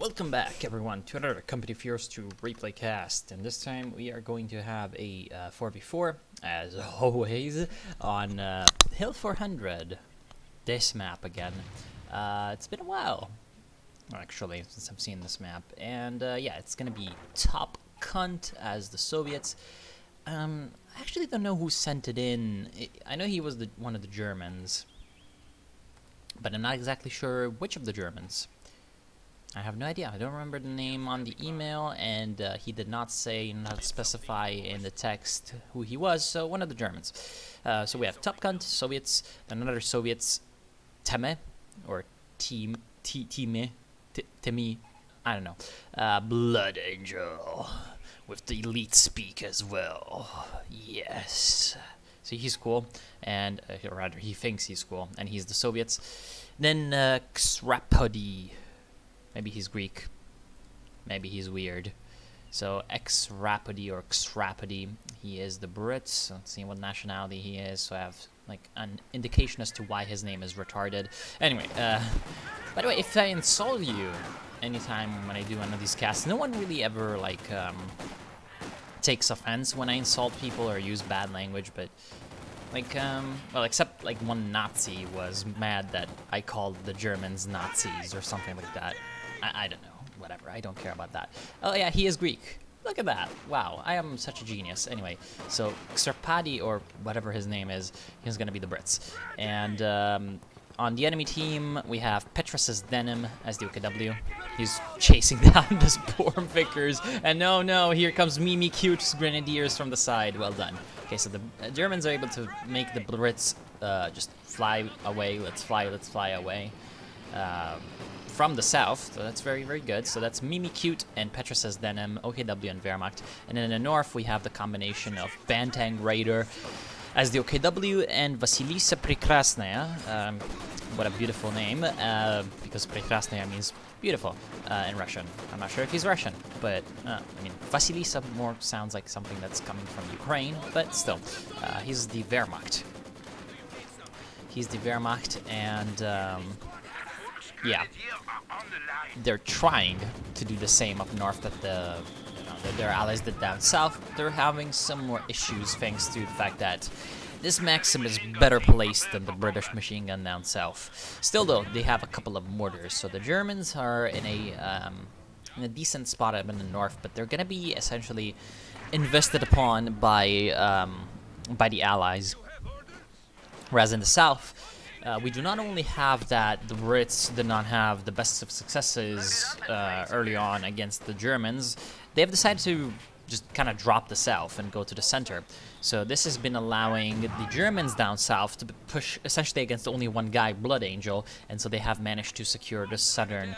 Welcome back, everyone, to another Company of Heroes 2 replay cast, and this time we are going to have a 4v4, as always, on Hill 400, this map again. It's been a while, actually, since I've seen this map, and yeah, it's gonna be Top Cunt as the Soviets. I actually don't know who sent it in. I know he was one of the Germans, but I'm not exactly sure which of the Germans. I have no idea. I don't remember the name on the email, and he did not specify in the text who he was, so one of the Germans. So we have Top Cunt, Soviets, then another Soviets, Teme, or Temi, I don't know. Blood Angel, with the elite speak as well. Yes. So he's cool, and or rather he thinks he's cool, and he's the Soviets. Then Xrapody. Maybe he's Greek. Maybe he's weird. So Xrapody or Xrapody, he is the Brits. Let's see what nationality he is, so I have like an indication as to why his name is retarded. Anyway, by the way, if I insult you anytime when I do one of these casts, no one really ever like takes offense when I insult people or use bad language, but like, well, except like one Nazi was mad that I called the Germans Nazis or something like that. I don't know, whatever, I don't care about that. Oh yeah, he is Greek. Look at that. Wow, I am such a genius. Anyway, so Xrapody, or whatever his name is, he's gonna be the Brits. And on the enemy team, we have Petrus's Denim as the OKW. He's chasing down this poor Vickers. And no, here comes Mimi Cute's Grenadiers from the side. Well done. Okay, so the Germans are able to make the Brits just fly away. Let's fly away from the south. So that's very, very good. So that's Mimi Cute and Petrus's Denim, OKW and Wehrmacht. And then in the north, we have the combination of Bantang Raider as the OKW and Vasilisa Prekrasnaya. What a beautiful name, because Prekrasnaya means beautiful in Russian. I'm not sure if he's Russian, but I mean, Vasilisa more sounds like something that's coming from Ukraine, but still, he's the Wehrmacht. He's the Wehrmacht, and yeah, they're trying to do the same up north that that their allies did down south. They're having some more issues thanks to the fact that this Maxim is better placed than the British machine gun down south. Still though, they have a couple of mortars, so the Germans are in a decent spot up in the north, but they're gonna be essentially invested upon by the Allies. Whereas in the south, we do not only have that the Brits did not have the best of successes early on against the Germans, they have decided to just kind of drop the south and go to the center. So this has been allowing the Germans down south to push essentially against only one guy, Blood Angel, and so they have managed to secure the southern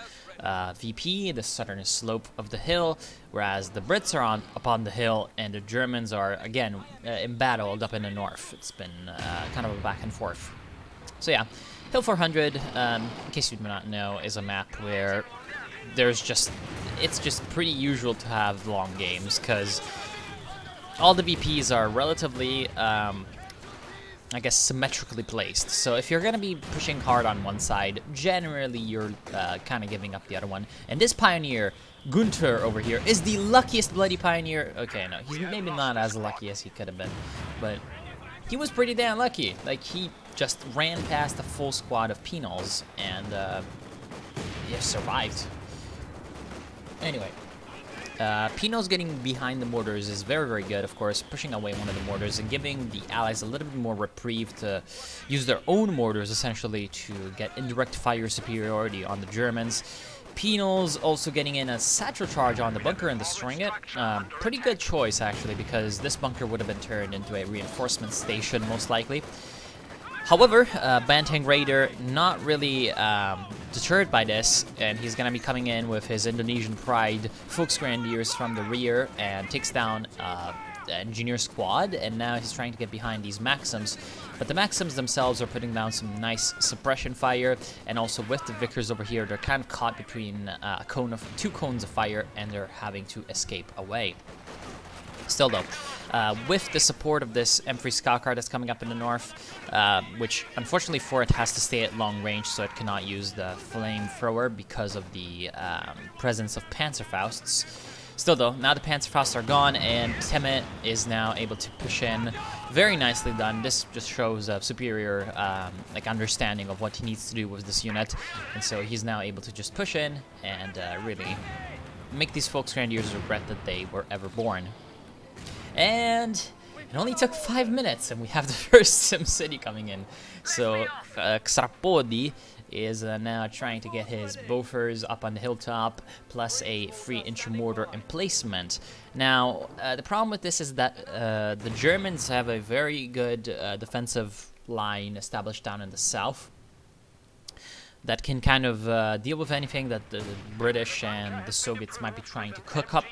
VP, the southern slope of the hill, whereas the Brits are up on the hill, and the Germans are, again, embattled up in the north. It's been kind of a back and forth. So yeah, Hill 400, in case you do not know, is a map where it's just pretty usual to have long games, because all the VPs are relatively, I guess, symmetrically placed. So if you're going to be pushing hard on one side, generally you're kind of giving up the other one. And this Pioneer, Gunther over here, is the luckiest bloody Pioneer. Okay, no, he's maybe not as lucky as he could have been, but he was pretty damn lucky. Like, he just ran past a full squad of Penals and yeah, survived. Anyway, Pino's getting behind the mortars is very, very good, of course, pushing away one of the mortars and giving the Allies a little bit more reprieve to use their own mortars, essentially, to get indirect fire superiority on the Germans. Penal's also getting in a satchel charge on the bunker and destroying it. Pretty good choice, actually, because this bunker would have been turned into a reinforcement station, most likely. However, Bantang Raider not really deterred by this, and he's going to be coming in with his Indonesian Pride Volksgrenadiers from the rear and takes down the engineer squad, and now he's trying to get behind these Maxims. But the Maxims themselves are putting down some nice suppression fire, and also with the Vickers over here, they're kind of caught between two cones of fire, and they're having to escape away. Still though, with the support of this M3 scout car that's coming up in the north, which unfortunately for it has to stay at long range, so it cannot use the flamethrower because of the presence of Panzerfausts. Still though, now the Panzerfausts are gone, and Temet is now able to push in. Very nicely done. This just shows a superior like understanding of what he needs to do with this unit, and so he's now able to just push in and really make these Volksgrenadiers regret that they were ever born. And it only took 5 minutes, and we have the first Sim City coming in. So Xrapodi is now trying to get his Bofors up on the hilltop, plus a free intramortar emplacement. Now, the problem with this is that the Germans have a very good defensive line established down in the south that can kind of deal with anything that the British and the Soviets might be trying to cook up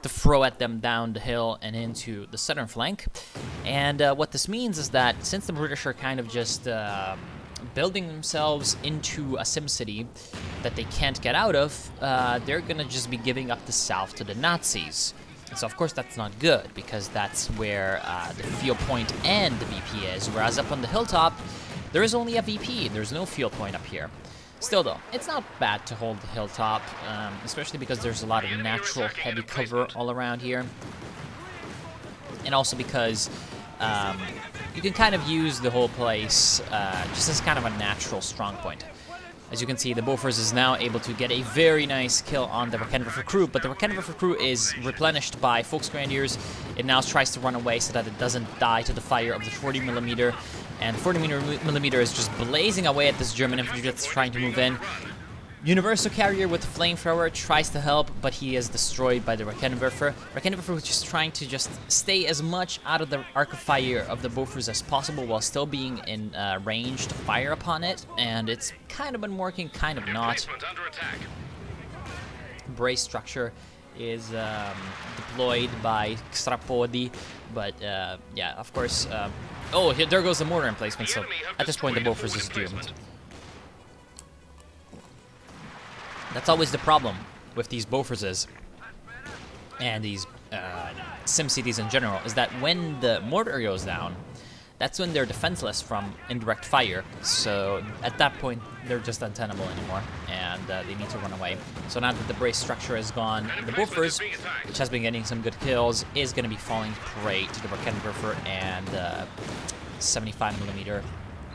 to throw at them down the hill and into the southern flank. And what this means is that since the British are kind of just building themselves into a sim city that they can't get out of, they're gonna just be giving up the south to the Nazis. And so of course that's not good, because that's where the field point and the VP is, whereas up on the hilltop there is only a VP, there's no field point up here. Still though, it's not bad to hold the hilltop, especially because there's a lot of natural heavy cover all around here. And also because you can kind of use the whole place just as kind of a natural strong point. As you can see, the Bofors is now able to get a very nice kill on the Raketenwerfer crew, but the Raketenwerfer crew is replenished by Volksgrenadiers. It now tries to run away so that it doesn't die to the fire of the 40mm, and 40mm is just blazing away at this German infantry that's trying to move in. Universal Carrier with the flamethrower tries to help, but he is destroyed by the Raketenwerfer. Raketenwerfer was just trying to just stay as much out of the arc of fire of the Bofors as possible while still being in range to fire upon it, and it's kind of been working, kind of not. Brace structure is deployed by Xrapodi, but yeah, of course. Oh, here, there goes the mortar emplacement, so at this point the Bofors is doomed. That's always the problem with these Boforses and these sim cities in general, is that when the mortar goes down, that's when they're defenseless from indirect fire. So at that point, they're just untenable anymore, and they need to run away. So now that the brace structure is gone, the Bofors, which has been getting some good kills, is going to be falling prey to the Raketenwerfer and 75mm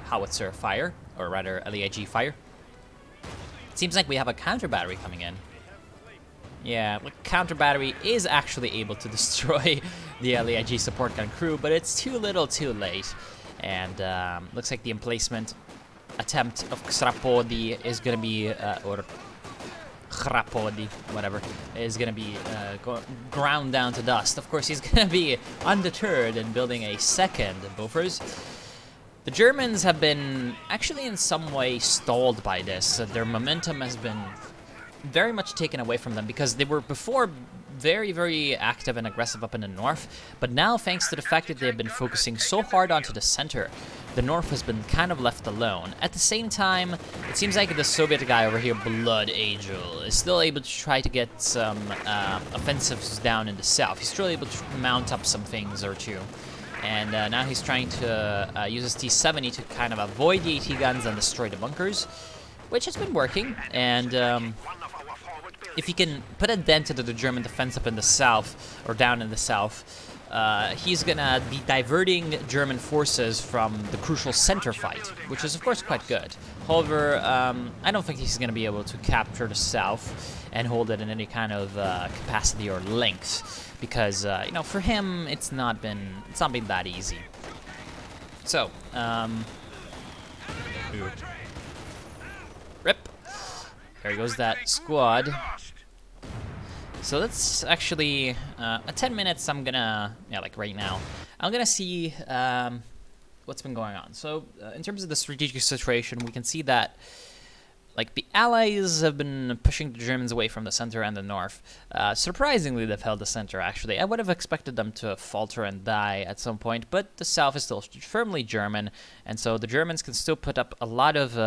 howitzer fire, or rather LEIG fire. Seems like we have a counter battery coming in. Yeah, the counter battery is actually able to destroy the LEIG support gun crew, but it's too little too late. And looks like the emplacement attempt of Xrapodi is going to be, or Xrapodi, whatever, is going to be ground down to dust. Of course, he's going to be undeterred in building a second Bofors. The Germans have been actually in some way stalled by this. Their momentum has been very much taken away from them, because they were before very, very active and aggressive up in the north, but now thanks to the fact that they've been focusing so hard onto the center, the north has been kind of left alone. At the same time, it seems like the Soviet guy over here, Blood Angel, is still able to try to get some offensives down in the south. He's still able to mount up some things or two. And now he's trying to use his T-70 to kind of avoid the AT guns and destroy the bunkers, which has been working. And if he can put a dent into the German defense up in the south, or down in the south, he's gonna be diverting German forces from the crucial center fight, which is of course quite good. However, I don't think he's gonna be able to capture the south and hold it in any kind of capacity or length, because you know, for him it's not been that easy. So rip, there goes that squad. So let's actually at 10 minutes I'm gonna, yeah, like right now, I'm gonna see what's been going on. So in terms of the strategic situation, we can see that like the Allies have been pushing the Germans away from the center and the north. Surprisingly, they've held the center, actually. I would have expected them to falter and die at some point, but the south is still firmly German, and so the Germans can still put up a lot of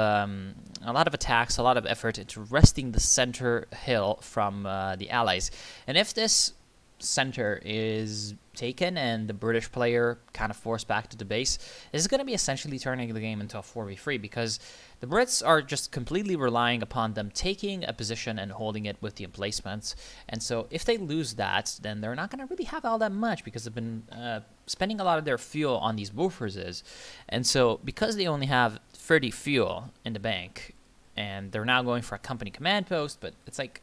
attacks, a lot of effort into wresting the center hill from the Allies. And if this center is taken and the British player kind of forced back to the base, this is going to be essentially turning the game into a 4v3 because the Brits are just completely relying upon them taking a position and holding it with the emplacements. And so if they lose that, then they're not going to really have all that much because they've been spending a lot of their fuel on these woofers. And so because they only have 30 fuel in the bank, and they're now going for a company command post, but it's like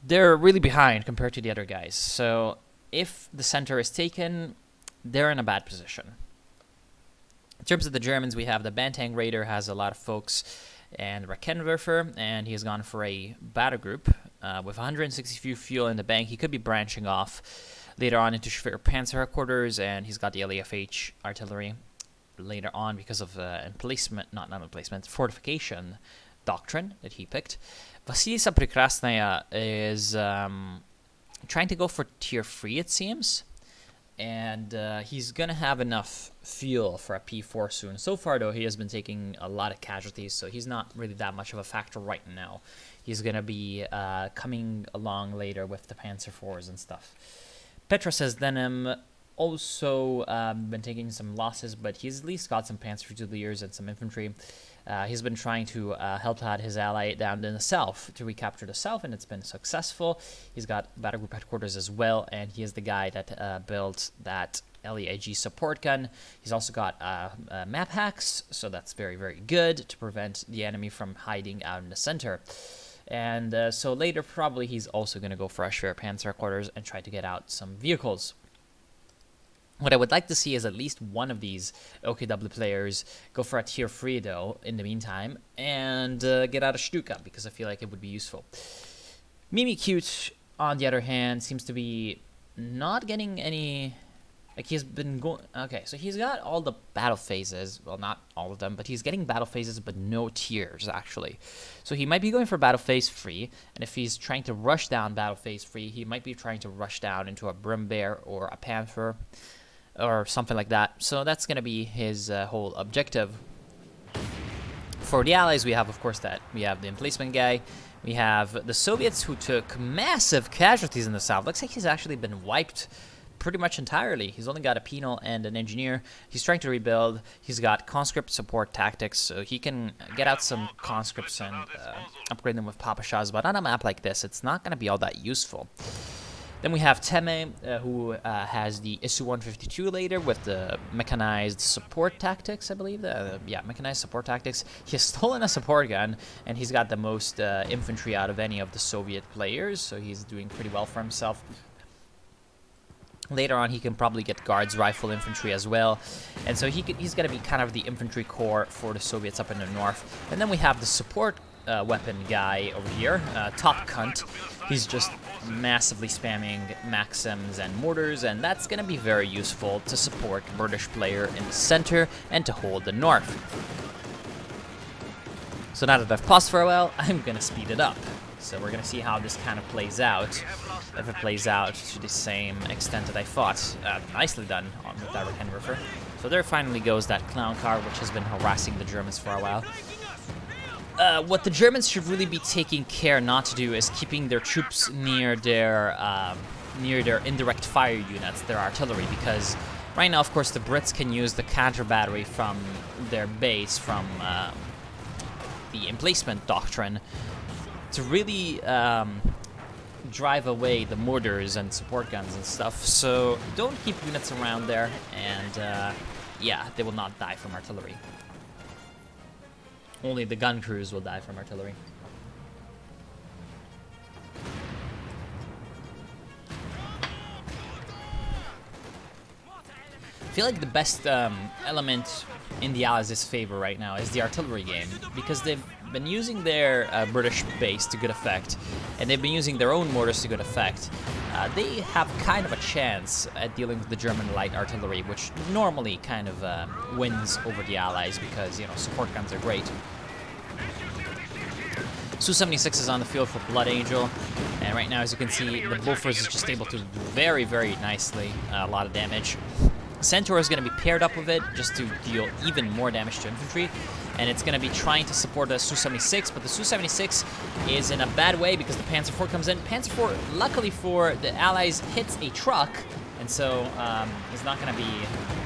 they're really behind compared to the other guys. So if the center is taken, they're in a bad position. In terms of the Germans, we have the Bantang Raider has a lot of folks, and Raketenwerfer, and he has gone for a battle group with 160 fuel in the bank. He could be branching off later on into Schwer Panzer headquarters, and he's got the LEFH artillery later on because of fortification doctrine that he picked. Vasilisa Prekrasnaya is trying to go for tier 3, it seems. And he's going to have enough fuel for a P4 soon. So far, though, he has been taking a lot of casualties, so he's not really that much of a factor right now. He's going to be coming along later with the Panzer IVs and stuff. Petros has Denim also been taking some losses, but he's at least got some Panzer Fusiliers and some infantry. He's been trying to help out his ally down in the south to recapture the south, and it's been successful. He's got battle group headquarters as well, and he is the guy that built that LEAG support gun. He's also got map hacks, so that's very, very good to prevent the enemy from hiding out in the center. And so later, probably he's also going to go for a Schwer Panzer headquarters and try to get out some vehicles. What I would like to see is at least one of these OKW players go for a tier 3, though, in the meantime, and get out of Stuka, because I feel like it would be useful. Mimi Cute, on the other hand, seems to be not getting any... Like, he's been going... Okay, so he's got all the battle phases. Well, not all of them, but he's getting battle phases, but no tiers, actually. So he might be going for battle phase 3, and if he's trying to rush down battle phase 3, he might be trying to rush down into a Brim Bear or a Panther, or something like that. So that's going to be his whole objective. For the Allies, we have, of course, we have the emplacement guy. We have the Soviets, who took massive casualties in the south. Looks like he's actually been wiped pretty much entirely. He's only got a penal and an engineer. He's trying to rebuild. He's got conscript support tactics, so he can get out some conscripts and upgrade them with Papashas. But on a map like this, it's not going to be all that useful. Then we have Teme, who has the Isu-152 later with the mechanized support tactics, I believe. Yeah, mechanized support tactics. He has stolen a support gun, and he's got the most infantry out of any of the Soviet players, so he's doing pretty well for himself. Later on, he can probably get guards, rifle infantry as well. And so he's going to be kind of the infantry corps for the Soviets up in the north. And then we have the support weapon guy over here, Top Cunt. He's just massively spamming Maxims and mortars, and that's going to be very useful to support the British player in the center and to hold the north. So now that I've paused for a while, I'm going to speed it up. So we're going to see how this kind of plays out, if it plays out to the same extent that I thought. Nicely done with that Raketenwerfer. So there finally goes that clown car, which has been harassing the Germans for a while. What the Germans should really be taking care not to do is keeping their troops near their indirect fire units, their artillery, because right now, of course, the Brits can use the counter battery from their base, from the emplacement doctrine, to really drive away the mortars and support guns and stuff. So don't keep units around there, and yeah, they will not die from artillery. Only the gun crews will die from artillery. I feel like the best element in the Allies' favor right now is the artillery game, because they've been using their British base to good effect, and they've been using their own mortars to good effect. They have kind of a chance at dealing with the German light artillery, which normally kind of wins over the Allies because, you know, support guns are great. Su-76 is on the field for Blood Angel, and right now, as you can see, the Bofors is just able to do very, very nicely, a lot of damage. Centaur is going to be paired up with it just to deal even more damage to infantry, and it's going to be trying to support the Su-76, but the Su-76 is in a bad way because the Panzer IV comes in. Panzer IV, luckily for the Allies, hits a truck, and so it's not going to be,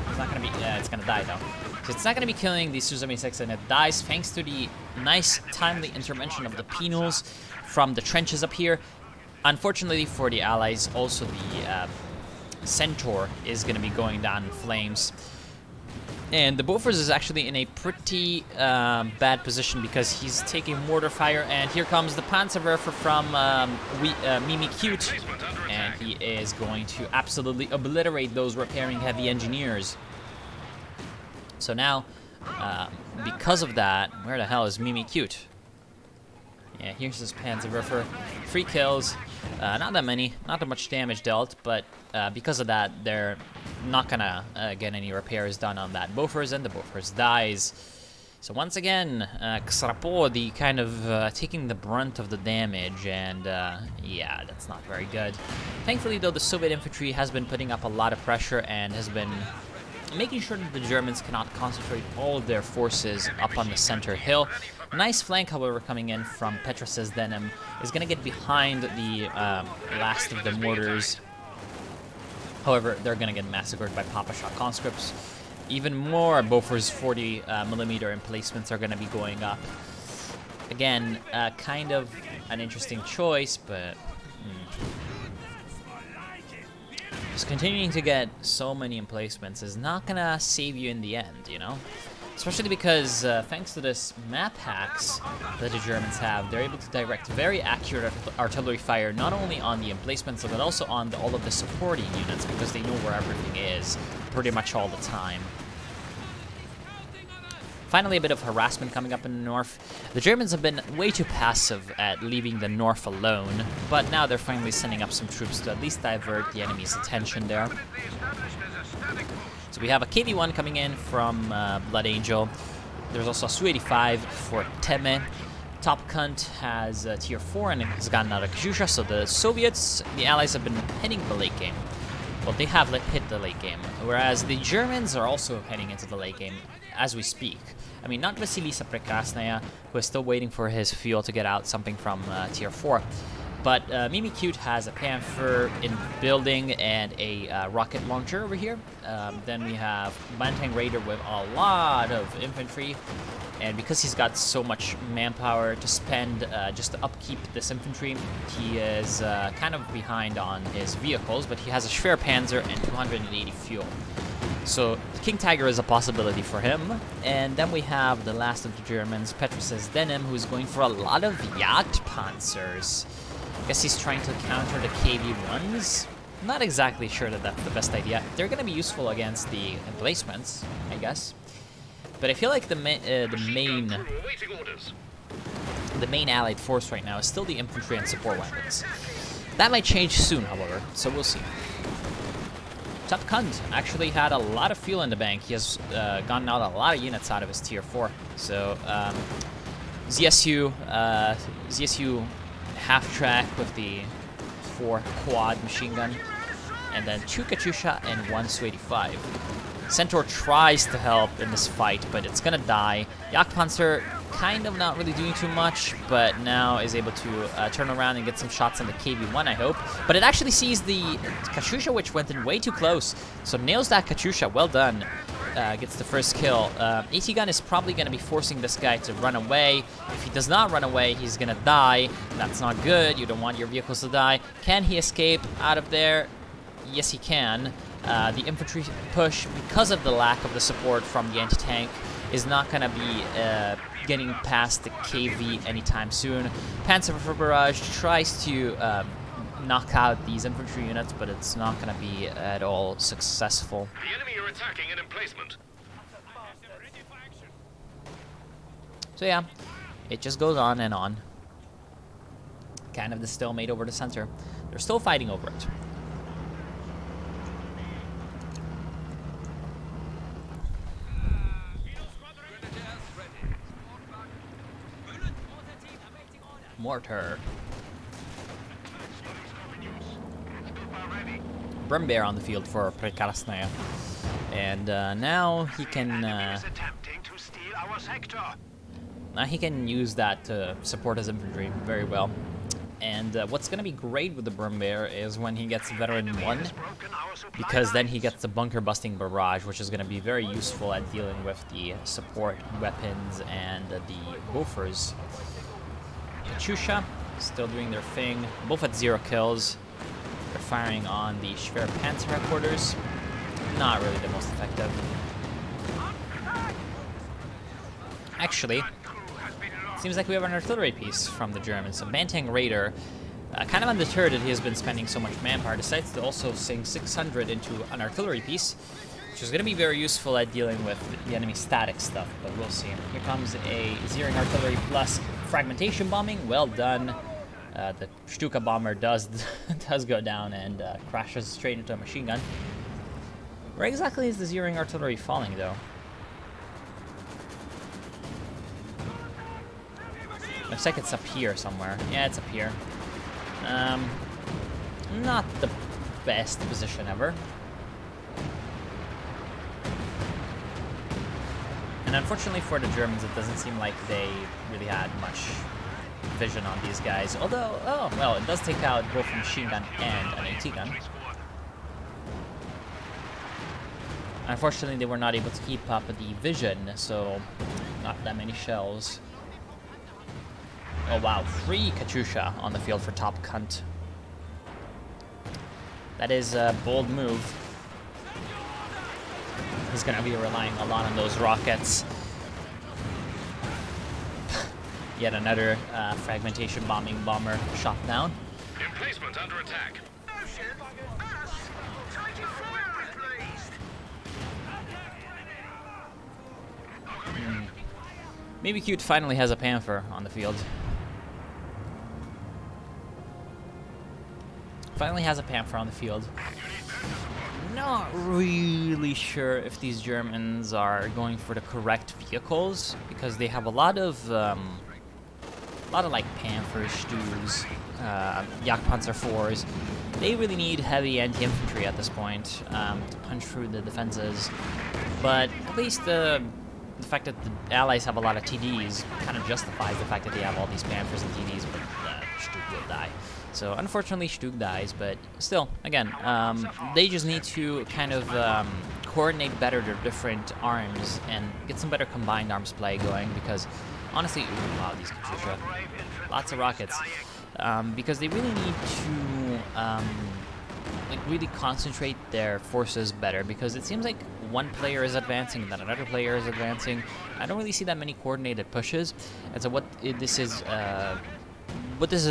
it's going to die though. So it's not going to be killing the Su-76, and it dies thanks to the nice, timely intervention of the Penals from the trenches up here. Unfortunately for the Allies, also the Centaur is going to be going down in flames. And the Bofors is actually in a pretty bad position because he's taking mortar fire, and here comes the Panzerwerfer from Mimi Cute, and he is going to absolutely obliterate those repairing heavy engineers. So now, because of that, where the hell is Mimi Cute? Yeah, here's his Panzerwerfer. 3 kills, not that many, not that much damage dealt, but because of that, they're not gonna get any repairs done on that Bofors, and the Bofors dies. So once again, Xrapo, kind of taking the brunt of the damage, and yeah, that's not very good. Thankfully, though, the Soviet infantry has been putting up a lot of pressure and has been making sure that the Germans cannot concentrate all of their forces up on the center hill. Nice flank, however, coming in from Petrus's Denim is going to get behind the last of the mortars. However, they're going to get massacred by Papa Shot conscripts. Even more Bofors 40mm emplacements are going to be going up. Again, kind of an interesting choice, but just continuing to get so many emplacements is not going to save you in the end, you know? Especially because, thanks to this map hacks that the Germans have, they're able to direct very accurate artillery fire, not only on the emplacements, but also on all of the supporting units, because they know where everything is pretty much all the time. Finally, a bit of harassment coming up in the north. The Germans have been way too passive at leaving the north alone, but now they're finally sending up some troops to at least divert the enemy's attention there. So we have a KV-1 coming in from Blood Angel. There's also a Su-85 for Teme. Top Cunt has tier 4 and has gotten out of Katyusha, so the Soviets, the Allies, have been hitting the late game. Well, they have hit the late game, whereas the Germans are also heading into the late game as we speak. I mean, not Vasilisa Prekrasnaya, who is still waiting for his fuel to get out, something from tier 4. But Mimi Cute has a Panther in building and a rocket launcher over here. Then we have Bantang Raider with a lot of infantry. And because he's got so much manpower to spend just to upkeep this infantry, he is kind of behind on his vehicles, but he has a Schwerpanzer and 280 fuel. So King Tiger is a possibility for him. And then we have the last of the Germans, Petrus's Denim, who's going for a lot of Jagdpanzers. I guess he's trying to counter the KV-1s. Not exactly sure that that's the best idea. They're going to be useful against the emplacements, I guess. But I feel like the main Allied force right now is still the infantry and support weapons. That might change soon, however, so we'll see. Top Cunt actually had a lot of fuel in the bank. He has gotten out a lot of units out of his tier 4. So ZSU half-track with the 4 quad machine gun, and then 2 Katyusha and 1 Su-85. Centaur tries to help in this fight, but it's gonna die. Jagdpanzer kind of not really doing too much, but now is able to turn around and get some shots on the KV-1, I hope. But it actually sees the Katyusha, which went in way too close. So nails that Katyusha, well done. Gets the first kill. AT gun is probably going to be forcing this guy to run away. If he does not run away, he's going to die. That's not good. You don't want your vehicles to die. Can he escape out of there? Yes, he can. The infantry push, because of the lack of the support from the anti-tank, is not going to be getting past the KV anytime soon. Panzerwerfer barrage tries to knock out these infantry units, but it's not going to be at all successful. The enemy are attacking an emplacement. So yeah, it just goes on and on. Kind of the stalemate over the center. They're still fighting over it. Mortar. Brimbear on the field for Prekrasnaya. And now he can use that to support his infantry very well. And what's going to be great with the Brum Bear is when he gets Veteran 1, because then he gets the bunker busting barrage, which is going to be very useful at dealing with the support weapons and the Bofors. Katyusha still doing their thing, both at 0 kills. They're firing on the Schwer Panzer headquarters. Not really the most effective. Actually, seems like we have an artillery piece from the Germans. So Bantang Raider, kind of undeterred that he has been spending so much manpower, decides to also sink 600 into an artillery piece, which is going to be very useful at dealing with the enemy static stuff, but we'll see. Here comes a Ziering artillery plus fragmentation bombing. Well done. The Stuka bomber does go down and crashes straight into a machine gun. Where exactly is the Ziering artillery falling, though? Looks like it's up here somewhere. Yeah, it's up here. Not the best position ever. And unfortunately for the Germans, it doesn't seem like they really had much vision on these guys. Although, oh, well, it does take out both a machine gun and an AT gun. Unfortunately, they were not able to keep up with the vision, so not that many shells. Oh wow, 3 Katyusha on the field for Top Cunt. That is a bold move. He's going to be relying a lot on those rockets. Yet another fragmentation bombing bomber shot down. Emplacement under attack. Maybe Cute finally has a Panther on the field. Finally has a Panther on the field. Not really sure if these Germans are going for the correct vehicles, because they have a lot of like Panthers, Stu's, Jagdpanzer 4s. They really need heavy anti-infantry at this point to punch through the defenses. But at least the fact that the Allies have a lot of TDs kind of justifies the fact that they have all these Panthers and TDs, but Stug will die. So unfortunately Stug dies, but still, again, they just need to kind of coordinate better their different arms and get some better combined arms play going, because honestly, ooh, wow, these Katyusha, lots of rockets, because they really need to like really concentrate their forces better, because it seems like one player is advancing and then another player is advancing. I don't really see that many coordinated pushes, and so what this is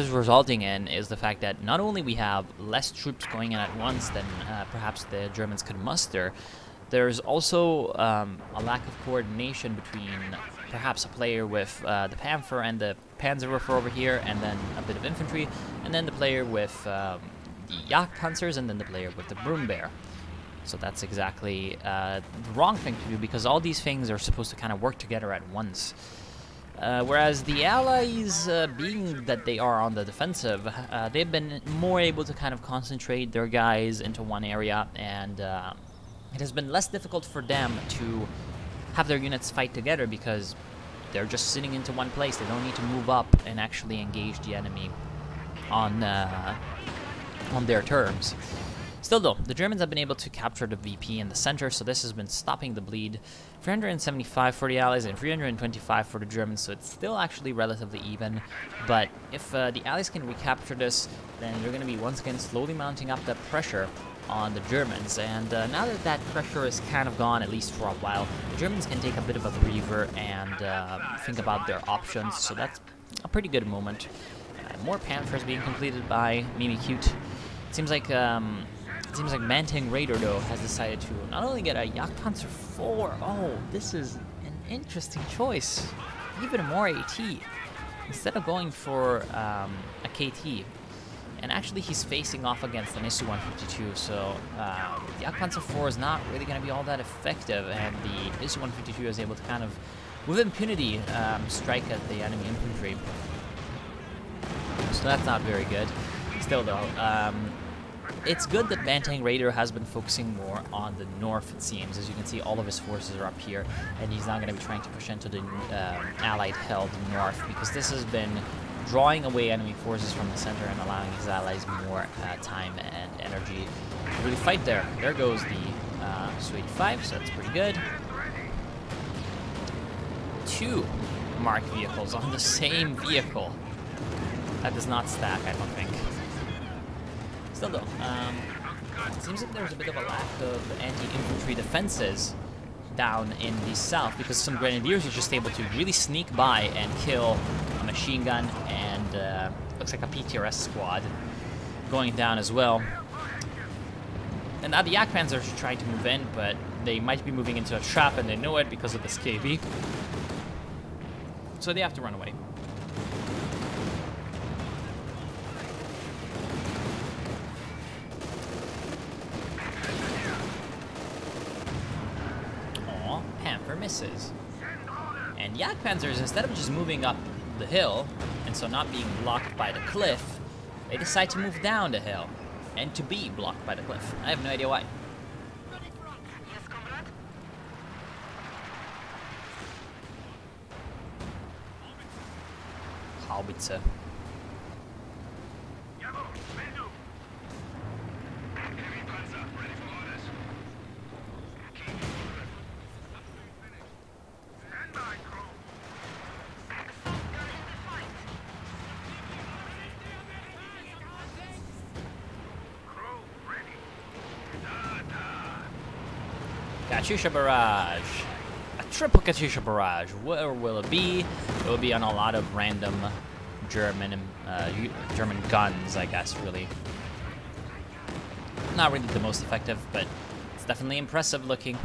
resulting in is the fact that not only we have less troops going in at once than perhaps the Germans could muster, there's also a lack of coordination between perhaps a player with the Panther and the Panzerwerfer over here, and then a bit of infantry, and then the player with the Jagdpanzers, and then the player with the Brum Bear. So that's exactly the wrong thing to do, because all these things are supposed to kind of work together at once. Whereas the Allies, being that they are on the defensive, they've been more able to kind of concentrate their guys into one area, and it has been less difficult for them to have their units fight together, because they're just sitting into one place. They don't need to move up and actually engage the enemy on their terms. Still though, the Germans have been able to capture the VP in the center, so this has been stopping the bleed. 375 for the Allies and 325 for the Germans, so it's still actually relatively even. But if the Allies can recapture this, then they're going to be once again slowly mounting up the pressure on the Germans. And now that that pressure is kind of gone, at least for a while, the Germans can take a bit of a breather and think about their options, so that's a pretty good moment. More Panthers being completed by Mimi Cute. It seems like Bantang Raider, though, has decided to not only get a Jagdpanzer 4, oh, this is an interesting choice, even more AT, instead of going for a KT. And actually he's facing off against an Isu-152, so the Jagdpanzer 4 is not really going to be all that effective, and the Isu-152 is able to kind of, with impunity, strike at the enemy infantry. So that's not very good. Still though, it's good that Bantang Raider has been focusing more on the north, it seems. As you can see, all of his forces are up here, and he's not going to be trying to push into the Allied-held north, because this has been drawing away enemy forces from the center and allowing his allies more time and energy to really fight there. There goes the Su-85, so that's pretty good. 2 Mark vehicles on the same vehicle. That does not stack, I don't think. Still though, it seems like there's a bit of a lack of anti-infantry defenses down in the south, because some grenadiers are just able to really sneak by and kill a machine gun, and looks like a PTRS squad going down as well. And now the Yak Panzers are trying to move in, but they might be moving into a trap, and they know it because of this KB. So they have to run away. Aw, Panther misses. And Yak Panzers, instead of just moving up the hill, and so not being blocked by the cliff, they decide to move down the hill, and to be blocked by the cliff. I have no idea why. Howitzer. Katyusha barrage. A triple Katyusha barrage. Where will it be? It will be on a lot of random German guns, I guess, really. Not really the most effective, but it's definitely impressive looking.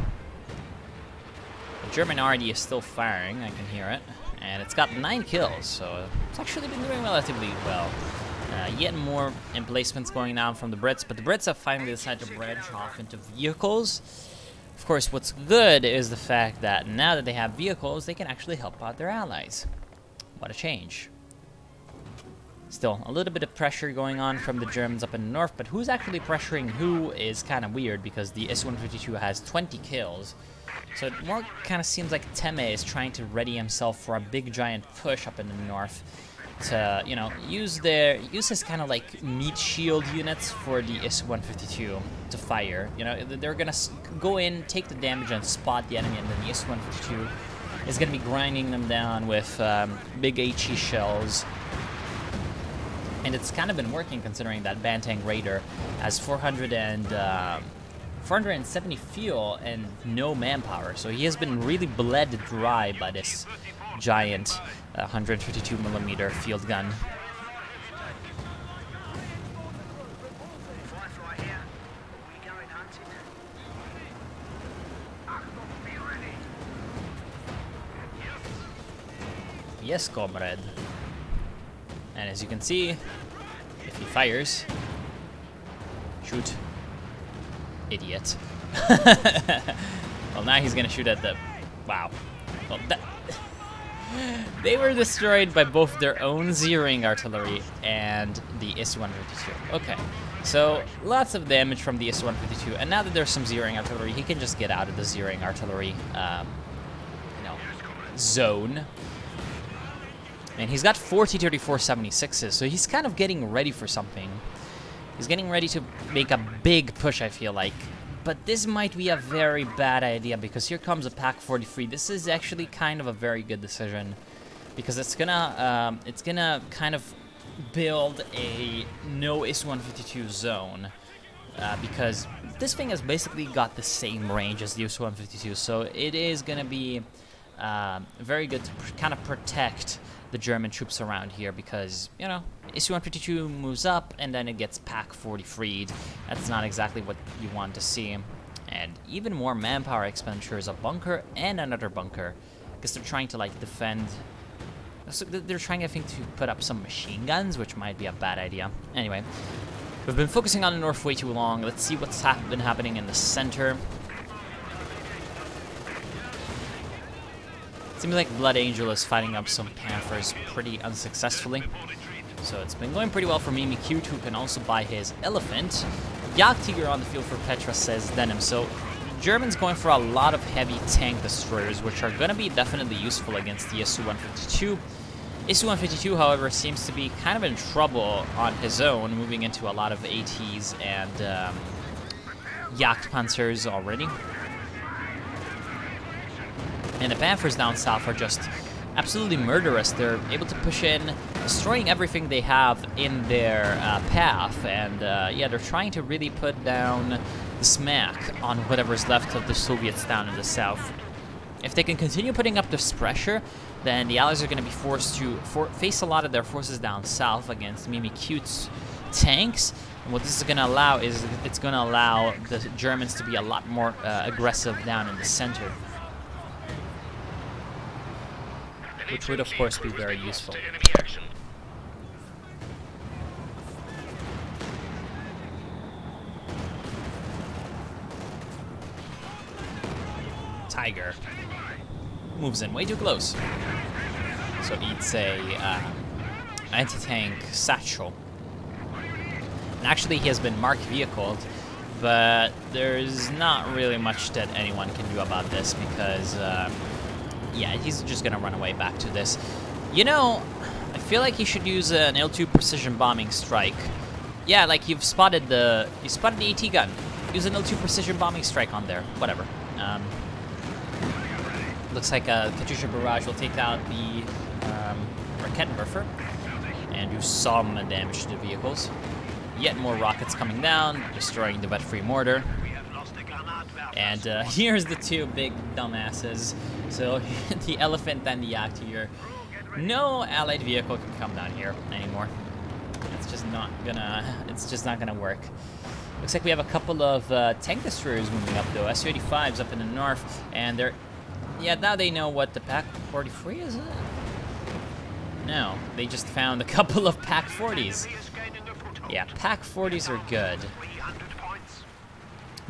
The German RD is still firing, I can hear it. And it's got 9 kills, so it's actually been doing relatively well. Yet more emplacements going down from the Brits, but the Brits have finally decided to branch off into vehicles. Of course, what's good is the fact that now that they have vehicles, they can actually help out their allies. What a change. Still, a little bit of pressure going on from the Germans up in the north, but who's actually pressuring who is kind of weird, because the Su-152 has 20 kills. So it more kind of seems like Teme is trying to ready himself for a big giant push up in the north to, you know, use his kind of like meat shield units for the Su-152 to fire. You know, they're gonna go in, take the damage, and spot the enemy, and then the Su-152 is gonna be grinding them down with big HE shells. And it's kind of been working, considering that Bantang Raider has 470 fuel and no manpower, so he has been really bled dry by this giant 152mm field gun. Yes, comrade. And as you can see, if he fires, shoot. Idiot. Well, now he's gonna shoot at the... Wow. Well, they were destroyed by both their own Z-ring artillery and the Su-152. Okay, so lots of damage from the Su-152, and now that there's some Z-ring artillery, he can just get out of the Z-ring artillery, zone. And he's got 40-34 76s, so he's kind of getting ready for something. He's getting ready to make a big push, I feel like. But this might be a very bad idea, because here comes a Pak 43. This is actually kind of a very good decision, because it's gonna kind of build a no Su-152 zone, because this thing has basically got the same range as the Su-152, so it is gonna be very good to kind of protect the German troops around here, because, you know, Su-152 moves up and then it gets Pak 43'd. That's not exactly what you want to see. And even more manpower expenditures, a bunker and another bunker, because they're trying to, like, defend. So they're trying, I think, to put up some machine guns, which might be a bad idea. Anyway, we've been focusing on the north way too long. Let's see what's been happening in the center. Seems like Blood Angel is fighting up some Panthers pretty unsuccessfully. So it's been going pretty well for Mimikyu, who can also buy his elephant. Jagdtiger on the field for Petra, says Denim. So Germans going for a lot of heavy tank destroyers, which are going to be definitely useful against the Su-152. Su-152, however, seems to be kind of in trouble on his own, moving into a lot of ATs and Jagdpanzers already. And the Panthers down south are just absolutely murderous. They're able to push in, destroying everything they have in their path. And yeah, they're trying to really put down the smack on whatever's left of the Soviets down in the south. If they can continue putting up this pressure, then the Allies are going to be forced to face a lot of their forces down south against Mimikyu's tanks. And what this is going to allow is it's going to allow the Germans to be a lot more aggressive down in the center, which would, of course, be very useful. Tiger moves in way too close, so eats a anti-tank satchel. And actually, he has been marked vehicled, but there's not really much that anyone can do about this because, yeah, he's just gonna run away back to this. You know, I feel like he should use an L2 precision bombing strike. Yeah, like you spotted the AT gun. Use an L2 precision bombing strike on there. Whatever. Looks like a Katyusha barrage will take out the Raketenwerfer and do some damage to the vehicles. Yet more rockets coming down, destroying the vet-free mortar. And here's the two big dumbasses. So the elephant and the Jagdtiger. No allied vehicle can come down here anymore. It's just not gonna work. Looks like we have a couple of tank destroyers moving up though. Su-85's up in the north, and they're, yeah, now they know what the Pak-43 is. No, they just found a couple of Pak-40s. Yeah, Pak-40s are good.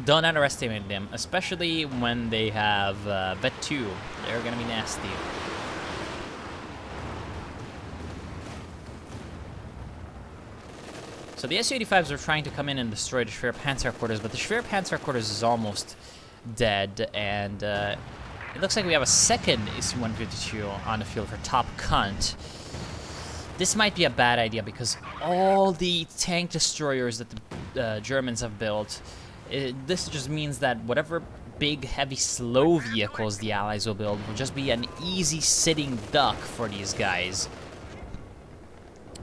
Don't underestimate them, especially when they have Vet 2. They're gonna be nasty. So the Su-85s are trying to come in and destroy the Schwer Panzer quarters, but the Schwer Panzer quarters is almost dead, and it looks like we have a second Su-152 on the field for Top Cunt. This might be a bad idea because all the tank destroyers that the Germans have built, this just means that whatever big, heavy, slow vehicles the Allies will build will just be an easy sitting duck for these guys.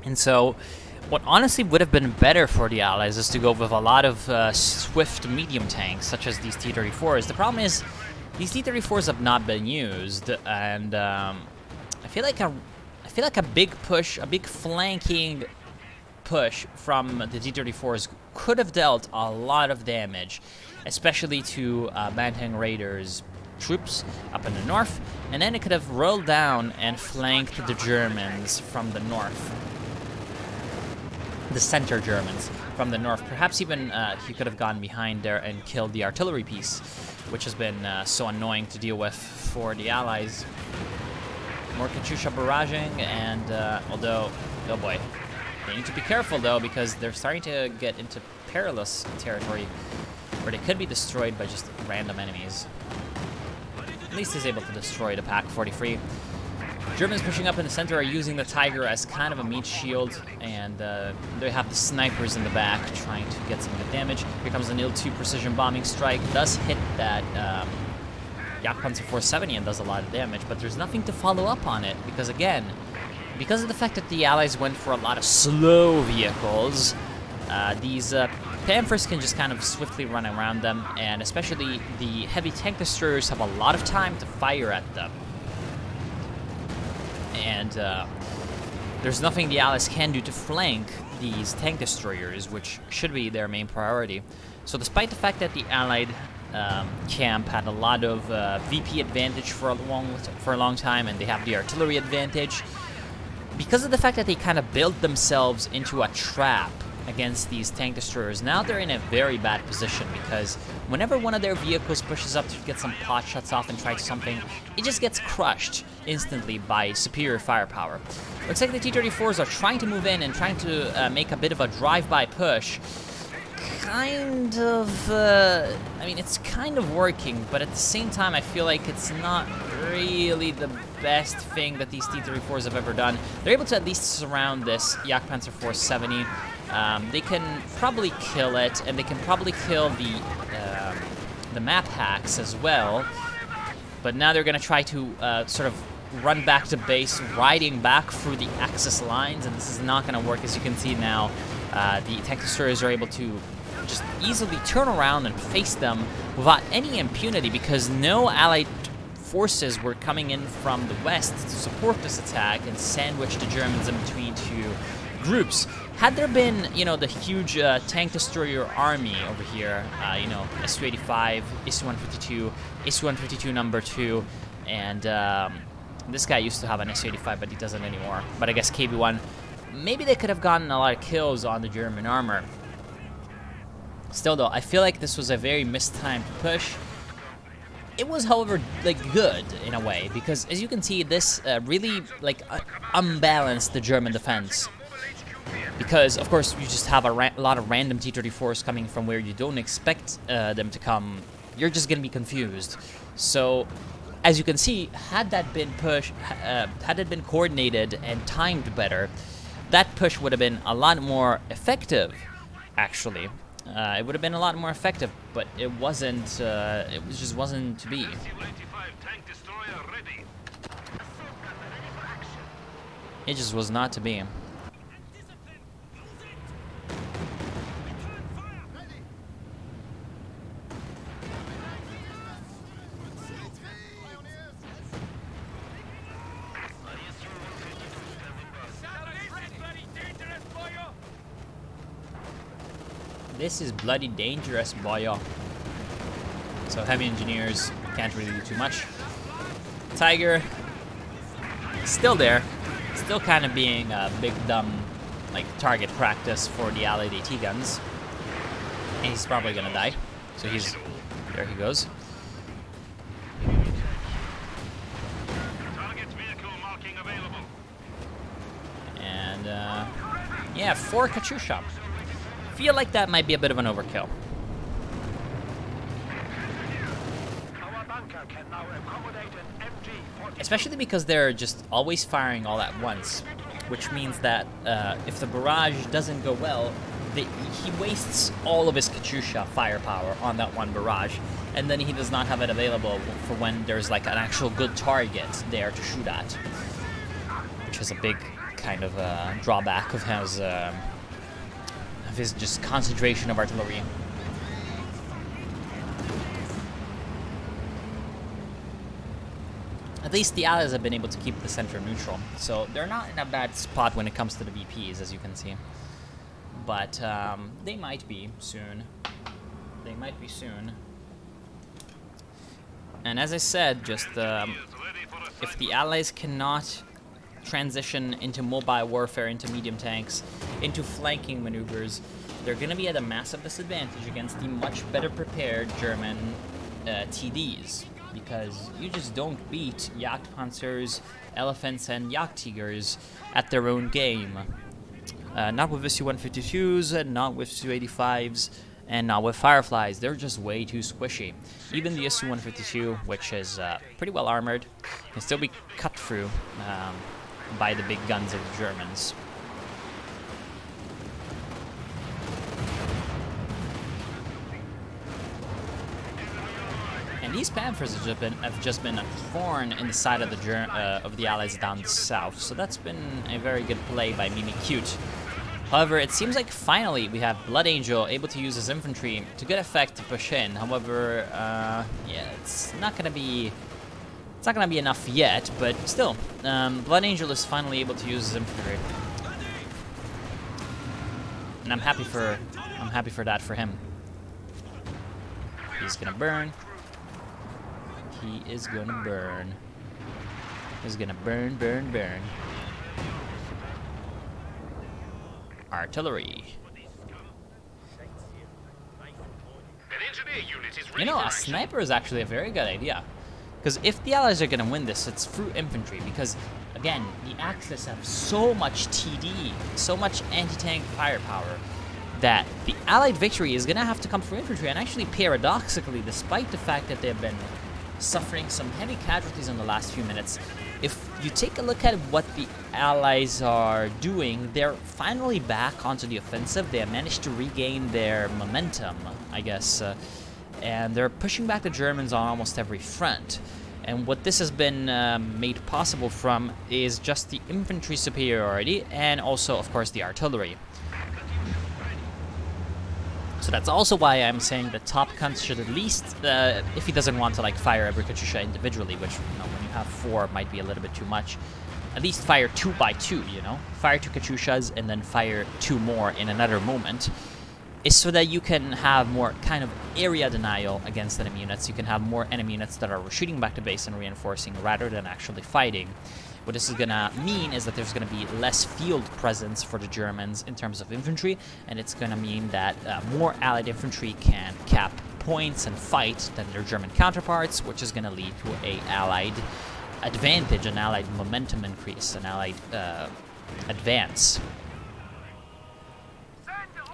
And so, what honestly would have been better for the Allies is to go with a lot of swift medium tanks, such as these T-34s. The problem is, these T-34s have not been used, and I feel like a big push, a big flanking push from the T-34s could have dealt a lot of damage, especially to Banteng Raiders troops up in the north, and then it could have rolled down and flanked the Germans from the north. The center Germans from the north. Perhaps even he could have gone behind there and killed the artillery piece, which has been so annoying to deal with for the Allies. More Katyusha barraging, and although, oh boy, they need to be careful though, because they're starting to get into perilous territory where they could be destroyed by just random enemies. At least he's able to destroy the Pak-43. Germans pushing up in the center are using the Tiger as kind of a meat shield, and they have the snipers in the back trying to get some good damage. Here comes an Il-2 precision bombing strike. Does hit that Jagdpanzer 470 and does a lot of damage, but there's nothing to follow up on it because, again, because of the fact that the Allies went for a lot of slow vehicles, these Panthers can just kind of swiftly run around them, and especially the heavy tank destroyers have a lot of time to fire at them. And there's nothing the Allies can do to flank these tank destroyers, which should be their main priority. So despite the fact that the Allied camp had a lot of VP advantage for a long time, and they have the artillery advantage, because of the fact that they kind of built themselves into a trap against these tank destroyers. Now they're in a very bad position because whenever one of their vehicles pushes up to get some pot shots off and try something, it just gets crushed instantly by superior firepower. Looks like the T-34s are trying to move in and trying to make a bit of a drive-by push. Kind of, I mean, it's kind of working, but at the same time, I feel like it's not really the best thing that these T-34s have ever done. They're able to at least surround this Jagdpanzer 470. They can probably kill it, and they can probably kill the map hacks as well. But now they're going to try to sort of run back to base, riding back through the Axis lines, and this is not going to work. As you can see now, the tank destroyers are able to just easily turn around and face them without any impunity because no Allied forces were coming in from the west to support this attack and sandwich the Germans in between two groups. Had there been, you know, the huge tank destroyer army over here, you know, Su-85, Su-152, Su-152 number 2, and this guy used to have an Su-85, but he doesn't anymore. But I guess KV-1, maybe they could have gotten a lot of kills on the German armor. Still though, I feel like this was a very mistimed push. It was, however, like good in a way, because as you can see, this really like unbalanced the German defense. Because of course you just have a lot of random T-34s coming from where you don't expect them to come. You're just gonna be confused. So, as you can see, had that been had it been coordinated and timed better, that push would have been a lot more effective. Actually. It would have been a lot more effective, but it wasn't, just wasn't to be. It just was not to be. This is bloody dangerous, boyo. So heavy engineers can't really do too much. Tiger, still there. Still kind of being a big dumb, like, target practice for the Allied AT guns. And he's probably gonna die. So he's, there he goes. And, yeah, 4 Katyusha. Feel like that might be a bit of an overkill. Especially because they're just always firing all at once, which means that if the barrage doesn't go well, he wastes all of his Katyusha firepower on that one barrage, and then he does not have it available for when there's like an actual good target there to shoot at, which is a big kind of drawback of his just concentration of artillery. At least the Allies have been able to keep the center neutral, so they're not in a bad spot when it comes to the VPs, as you can see. But they might be soon. They might be soon. And as I said, just if the Allies cannot transition into mobile warfare, into medium tanks, into flanking maneuvers, they're going to be at a massive disadvantage against the much better prepared German TDs, because you just don't beat Jagdpanzers, Elephants, and Jagdtigers at their own game. Not with the Su-152s, not with Su-85s, and not with Fireflies. They're just way too squishy. Even the Su-152, which is pretty well armored, can still be cut through by the big guns of the Germans. And these Panthers have just been a thorn in the side of the Allies down south. So that's been a very good play by Mimi Cute. However, it seems like finally we have Blood Angel able to use his infantry to good effect to push in. However, yeah, it's not gonna be enough yet, but still, Blood Angel is finally able to use his infantry, and I'm happy for that for him. He's gonna burn. He is gonna burn. He's gonna burn, burn, burn. Artillery. engineer unit is ready You know, for a action. sniper is actually a very good idea. Because if the Allies are going to win this, it's through infantry. Because, again, the Axis have so much TD, so much anti-tank firepower, that the Allied victory is going to have to come through infantry. And actually, paradoxically, despite the fact that they've been suffering some heavy casualties in the last few minutes, if you take a look at what the Allies are doing, they're finally back onto the offensive. They have managed to regain their momentum, I guess, and they're pushing back the Germans on almost every front. And what this has been made possible from is just the infantry superiority and also, of course, the artillery. So that's also why I'm saying that Top Cunt should at least, if he doesn't want to like fire every Katyusha individually, which, you know, when you have 4 might be a little bit too much, at least fire 2 by 2, you know? Fire 2 Katyushas and then fire 2 more in another moment, is so that you can have more kind of area denial against enemy units. You can have more enemy units that are retreating back to base and reinforcing rather than actually fighting. What this is going to mean is that there's going to be less field presence for the Germans in terms of infantry, and it's going to mean that more Allied infantry can cap points and fight than their German counterparts, which is going to lead to a Allied advantage, an Allied momentum increase, an Allied advance.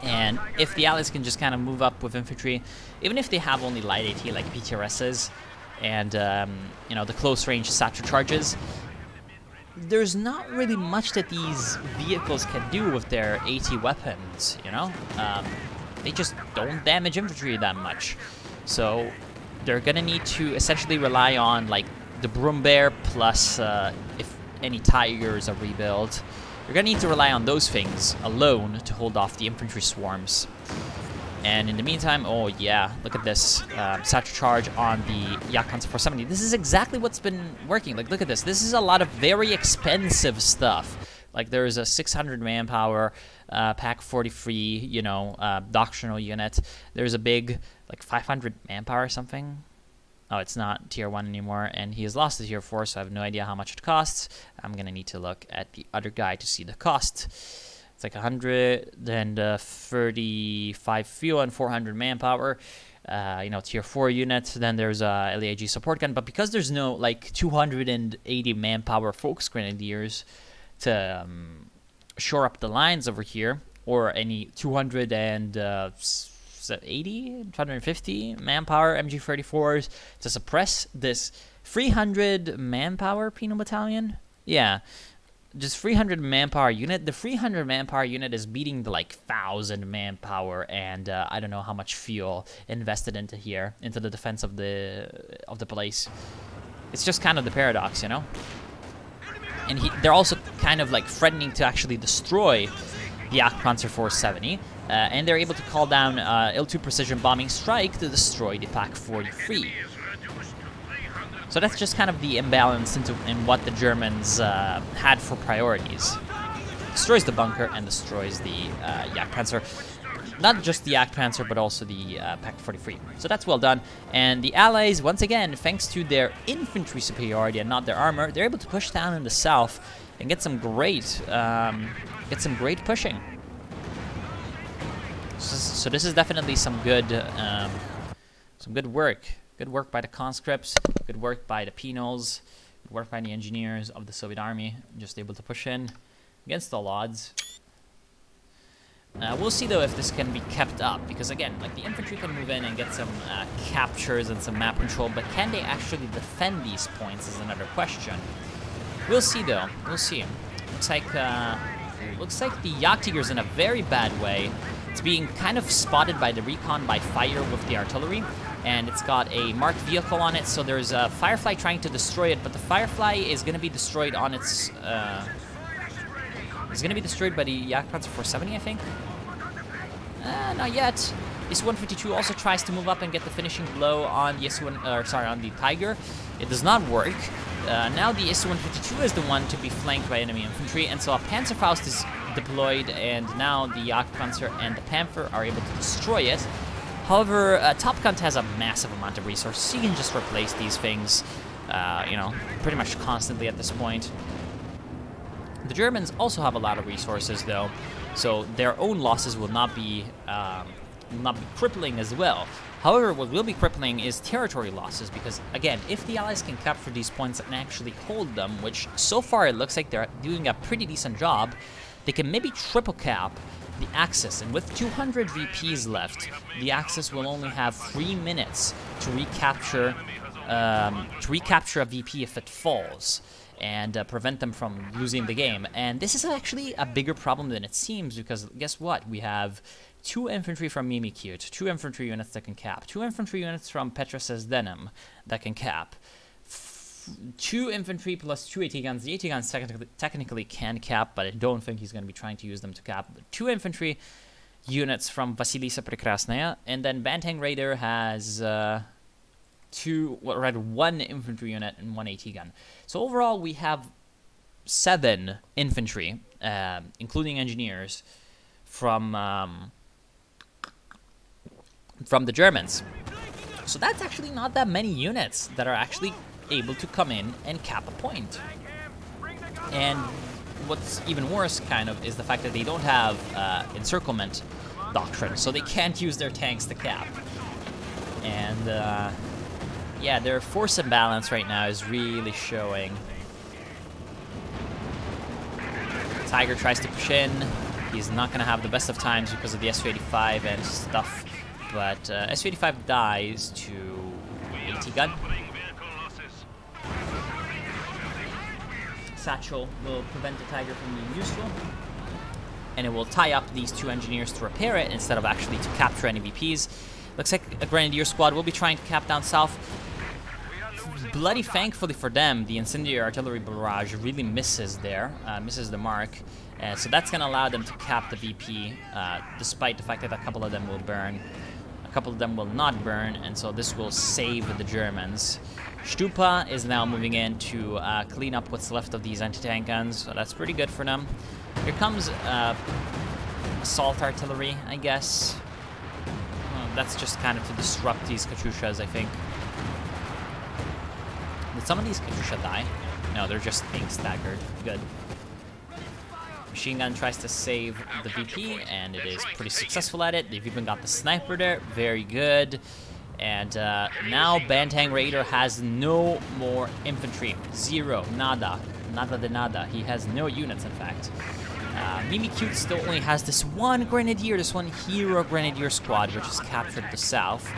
And if the Allies can just kind of move up with infantry, even if they have only light AT like PTRSs and you know, the close range satchel charges, there's not really much that these vehicles can do with their AT weapons, you know? They just don't damage infantry that much. So they're gonna need to essentially rely on like the Broom Bear plus if any Tigers are rebuilt. You're gonna need to rely on those things alone to hold off the infantry swarms. And in the meantime, oh yeah, look at this satchel charge on the Jagdpanzer 470. This is exactly what's been working. Like, look at this. This is a lot of very expensive stuff. Like, there's a 600 manpower Pack 43, you know, doctrinal unit. There's a big, like, 500 manpower or something. Oh, it's not tier 1 anymore, and he has lost to tier 4, so I have no idea how much it costs. I'm gonna need to look at the other guy to see the cost. It's like 135 fuel and 400 manpower. You know, tier 4 units. Then there's a LAG support gun, but because there's no like 280 manpower Volks Grenadiers to shore up the lines over here, or any 250 manpower MG34s to suppress this 300 manpower penal battalion. Yeah. Just 300 manpower unit. The 300 manpower unit is beating the like 1,000 manpower and I don't know how much fuel invested into here, into the defense of the place. It's just kind of the paradox, you know. And they're also kind of like threatening to actually destroy the Jagdpanzer 470, and they're able to call down IL-2 precision bombing strike to destroy the Pak 43. So that's just kind of the imbalance in what the Germans had for priorities. Destroys the bunker and destroys the Jagdpanzer. Not just the Jagdpanzer, but also the Pak 43. So that's well done. And the Allies, once again, thanks to their infantry superiority and not their armor, they're able to push down in the south and get some great pushing. So this is definitely some good work. Good work by the conscripts, good work by the penals, good work by the engineers of the Soviet army, just able to push in against all odds. We'll see though if this can be kept up, because again, like the infantry can move in and get some captures and some map control, but can they actually defend these points is another question. We'll see though, we'll see. Looks like the Jagdtiger's in a very bad way. It's being kind of spotted by the recon by fire with the artillery, and it's got a marked vehicle on it, so there's a Firefly trying to destroy it, but the Firefly is going to be destroyed on its... it's going to be destroyed by the Jagdpanzer 470, I think? Not yet. IS-152 also tries to move up and get the finishing blow on the on the Tiger. It does not work. Now the IS-152 is the one to be flanked by enemy infantry, and so a Panzerfaust is deployed, and now the Jagdpanzer and the Panther are able to destroy it. However, Top Gun has a massive amount of resources, so you can just replace these things, you know, pretty much constantly at this point. The Germans also have a lot of resources, though, so their own losses will not be crippling as well. However, what will be crippling is territory losses, because, again, if the Allies can capture these points and actually hold them, which so far it looks like they're doing a pretty decent job, they can maybe triple cap the Axis, and with 200 VPs left, the Axis will only have 3 minutes to recapture a VP if it falls, and prevent them from losing the game. And this is actually a bigger problem than it seems, because guess what? We have 2 infantry from Mimikute, 2 infantry units that can cap, 2 infantry units from Petrus's Denim that can cap, 2 infantry plus 2 AT guns. The AT guns technically can cap, but I don't think he's going to be trying to use them to cap. 2 infantry units from Vasilisa Prekrasnaya, and then Bantang Raider has 1 infantry unit and 1 AT gun. So overall, we have 7 infantry, including engineers, from the Germans. So that's actually not that many units that are actually able to come in and cap a point. And what's even worse, kind of, is the fact that they don't have encirclement doctrine, so they can't use their tanks to cap. And yeah, their force imbalance right now is really showing. Tiger tries to push in. He's not going to have the best of times because of the Su-85 and stuff, but Su-85 dies to AT gun. Satchel will prevent the Tiger from being useful, and it will tie up these 2 engineers to repair it instead of actually to capture any VPs. Looks like a Grenadier squad will be trying to cap down south. Bloody thankfully for them, the incendiary artillery barrage really misses there, misses the mark. So that's going to allow them to cap the VP, despite the fact that a couple of them will burn. A couple of them will not burn, and so this will save the Germans. Stupa is now moving in to clean up what's left of these anti-tank guns, so that's pretty good for them. Here comes assault artillery, I guess. That's just kind of to disrupt these Katyushas, I think. Did some of these Katyusha die? No, they're just being staggered. Good. Machine gun tries to save the VP, and it is pretty successful at it. They've even got the sniper there. Very good. And now Bantang Raider has no more infantry. 0. Nada. Nada de nada. He has no units, in fact. Mimikute still only has this 1 Grenadier, this 1 Hero Grenadier squad, which is captured the south.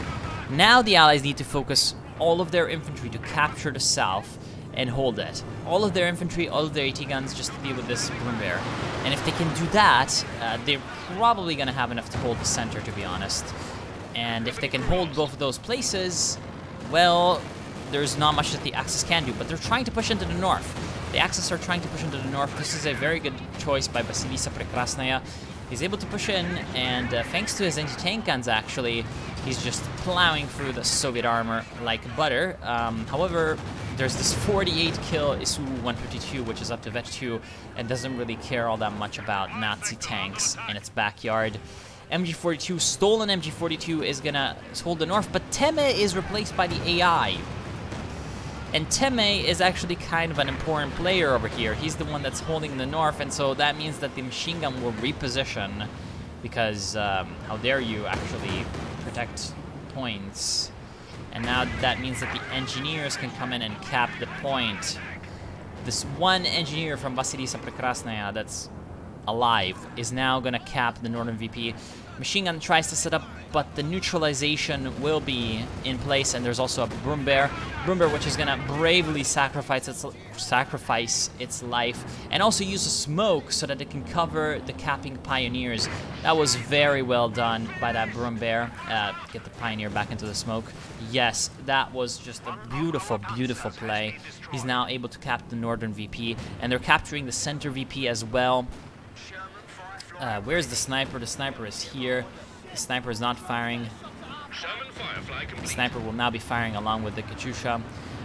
Now the Allies need to focus all of their infantry to capture the south and hold it. All of their infantry, all of their AT guns, just to deal with this Broom Bear. And if they can do that, they're probably going to have enough to hold the center, to be honest. And if they can hold both of those places, well, there's not much that the Axis can do. But they're trying to push into the north. The Axis are trying to push into the north. This is a very good choice by Vasilisa Prekrasnaya. He's able to push in, and thanks to his anti-tank guns, actually, he's just plowing through the Soviet armor like butter. However, there's this 48-kill Isu-152, which is up to Vet 2, and doesn't really care all that much about Nazi tanks in its backyard. MG42, stolen MG42, is gonna hold the north, but Teme is replaced by the AI. And Teme is actually kind of an important player over here. He's the one that's holding the north, and so that means that the machine gun will reposition, because how dare you actually protect points. And now that means that the engineers can come in and cap the point. This 1 engineer from Vasilisa Prekrasnaya that's alive is now gonna cap the northern VP. Machine gun tries to set up, but the neutralization will be in place, and there's also a Broom Bear, which is gonna bravely sacrifice its life, and also use a smoke so that it can cover the capping Pioneers. That was very well done by that Broom Bear. Get the Pioneer back into the smoke. Yes, that was just a beautiful, beautiful play. He's now able to cap the northern VP, and they're capturing the center VP as well. Where's the sniper? The sniper is here. The sniper is not firing. The sniper will now be firing along with the Katyusha.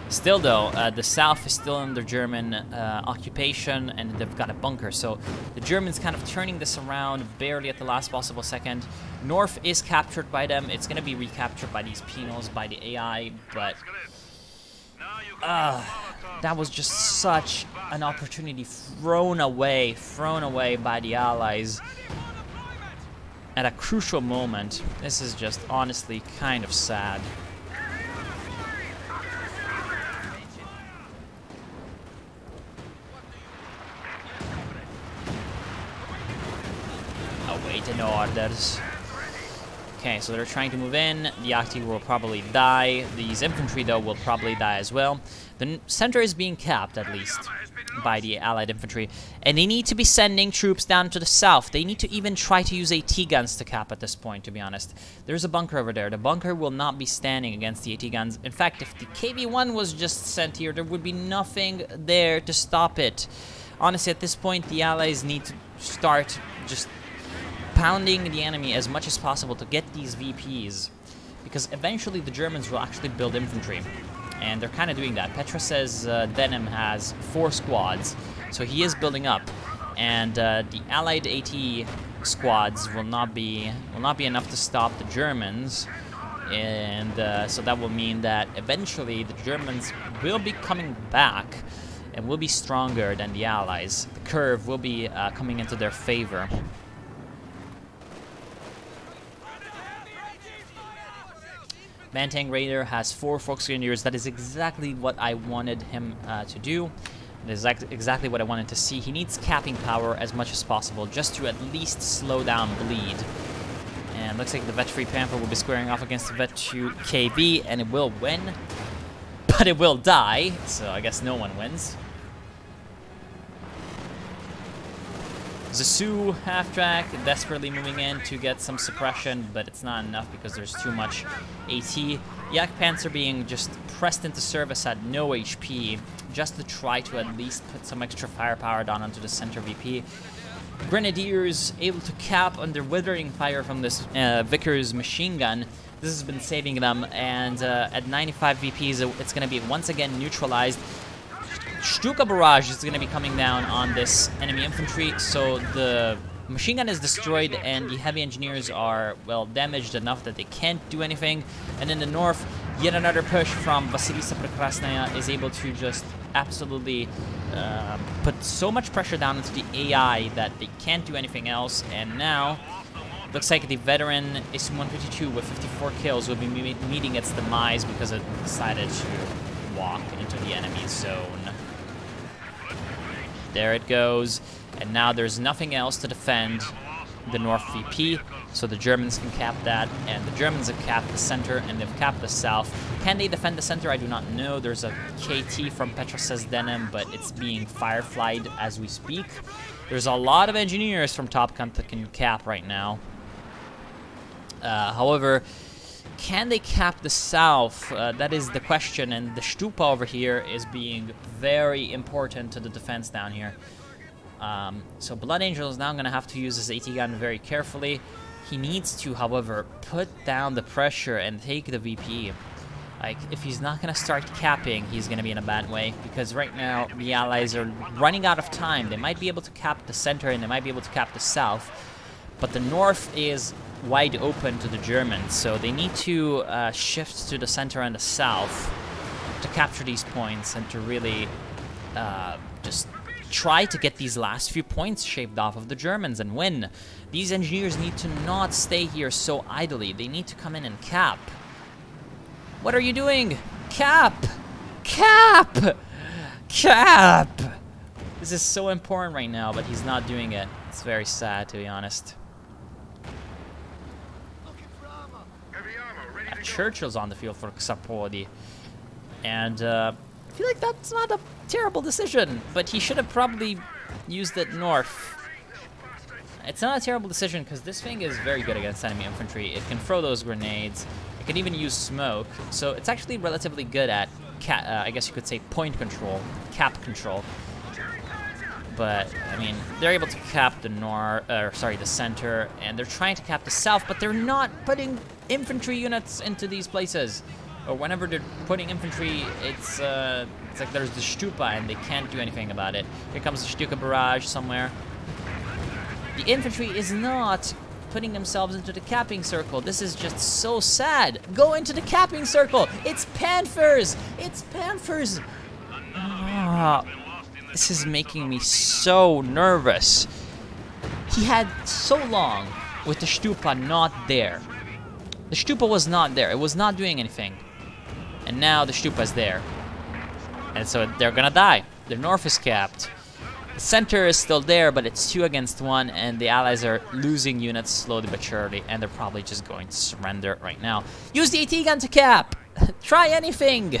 Still, though, the south is still under German occupation, and they've got a bunker. So the Germans kind of turning this around barely at the last possible second. North is captured by them. It's going to be recaptured by these penals, by the AI, but that was just such an opportunity thrown away by the Allies. at a crucial moment. This is just honestly kind of sad. Awaiting orders. Okay, so they're trying to move in. The Acti will probably die. These infantry, though, will probably die as well. The center is being capped, at least, by the Allied infantry. And they need to be sending troops down to the south. They need to even try to use AT guns to cap at this point, to be honest. There's a bunker over there. The bunker will not be standing against the AT guns. In fact, if the KV-1 was just sent here, there would be nothing there to stop it. Honestly, at this point, the Allies need to start just pounding the enemy as much as possible to get these VPs, because eventually the Germans will actually build infantry, and they're kind of doing that. Petra says Denim has 4 squads, so he is building up, and the Allied AT squads will not be enough to stop the Germans, and so that will mean that eventually the Germans will be coming back and will be stronger than the Allies. The curve will be coming into their favor. Mantang Raider has 4 Volksgrenadiers. That is exactly what I wanted him to do. It is exactly what I wanted to see. He needs capping power as much as possible, just to at least slow down bleed. And looks like the Vet-3 Panther will be squaring off against the Vet-2 KV, and it will win. But it will die, so I guess no one wins. Zissou half-track, desperately moving in to get some suppression, but it's not enough because there's too much AT. Yak Panzer being just pressed into service at no HP, just to try to at least put some extra firepower down onto the center VP. Grenadiers able to cap under withering fire from this Vickers machine gun. This has been saving them, and at 95 VPs, it's going to be once again neutralized. Stuka barrage is going to be coming down on this enemy infantry, so the machine gun is destroyed and the heavy engineers are, well, damaged enough that they can't do anything. And in the north, yet another push from Vasilisa Prekrasnaya is able to just absolutely put so much pressure down into the AI that they can't do anything else. And now, looks like the veteran IS-152 with 54 kills will be meeting its demise because it decided to walk into the enemy zone. There it goes, and now there's nothing else to defend the North VP, so the Germans can cap that, and the Germans have capped the center, and they've capped the south. Can they defend the center? I do not know. There's a KT from Petra says Denim, but it's being fireflied as we speak. There's a lot of engineers from Top Camp that can cap right now. However, can they cap the south? That is the question, and the Stupa over here is being very important to the defense down here. So Blood Angel is now going to have to use his AT gun very carefully. He needs to, however, put down the pressure and take the VP. Like, if he's not going to start capping, he's going to be in a bad way, because right now the Allies are running out of time. They might be able to cap the center and they might be able to cap the south, but the north is wide open to the Germans, so they need to shift to the center and the south to capture these points and to really just try to get these last few points shaved off of the Germans and win. These engineers need to not stay here so idly. They need to come in and cap. What are you doing? Cap! Cap! Cap! This is so important right now, but he's not doing it. It's very sad, to be honest. Churchill's on the field for Xapodi, and I feel like that's not a terrible decision, but he should have probably used it north. It's not a terrible decision because this thing is very good against enemy infantry. It can throw those grenades. It can even use smoke, so it's actually relatively good at, I guess you could say, point control, cap control. But I mean, they're able to cap the the center, and they're trying to cap the south, but they're not putting infantry units into these places. Or whenever they're putting infantry, it's like there's the Stupa, and they can't do anything about it. Here comes the Stuka barrage somewhere. The infantry is not putting themselves into the capping circle. This is just so sad. Go into the capping circle. It's Panthers. It's Panthers. This is making me so nervous. He had so long with the Stupa not there. The Stupa was not there. It was not doing anything. And now the Stupa is there. And so they're gonna die. The north is capped. The center is still there, but it's 2 against 1, and the allies are losing units slowly but surely, and they're probably just going to surrender right now. Use the AT gun to cap! Try anything!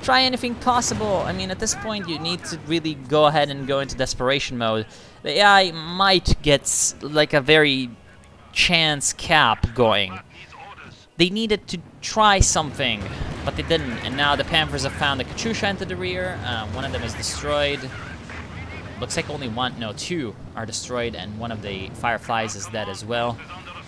Try anything possible. I mean, at this point, you need to really go ahead and go into desperation mode. The AI might get like a very chance cap going. They needed to try something, but they didn't. And now the Panthers have found the Katyusha into the rear. One of them is destroyed. Looks like only 2 are destroyed, and one of the Fireflies is dead as well.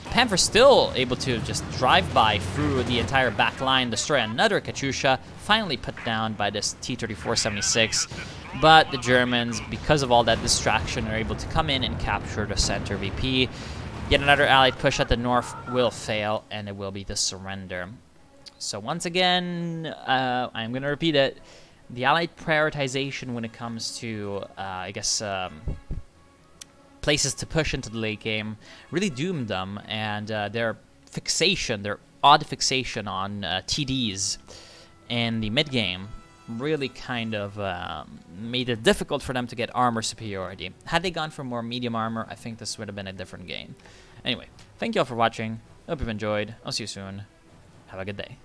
Panthers still able to just drive by through the entire back line, destroy another Katyusha, finally put down by this T-3476. But the Germans, because of all that distraction, are able to come in and capture the center VP. Yet another allied push at the north will fail, and it will be the surrender. So once again, I'm going to repeat it. The allied prioritization when it comes to, I guess, places to push into the late game really doomed them, and their odd fixation on TDs in the mid game really kind of made it difficult for them to get armor superiority. Had they gone for more medium armor, I think this would have been a different game. Anyway, thank you all for watching. Hope you've enjoyed. I'll see you soon. Have a good day.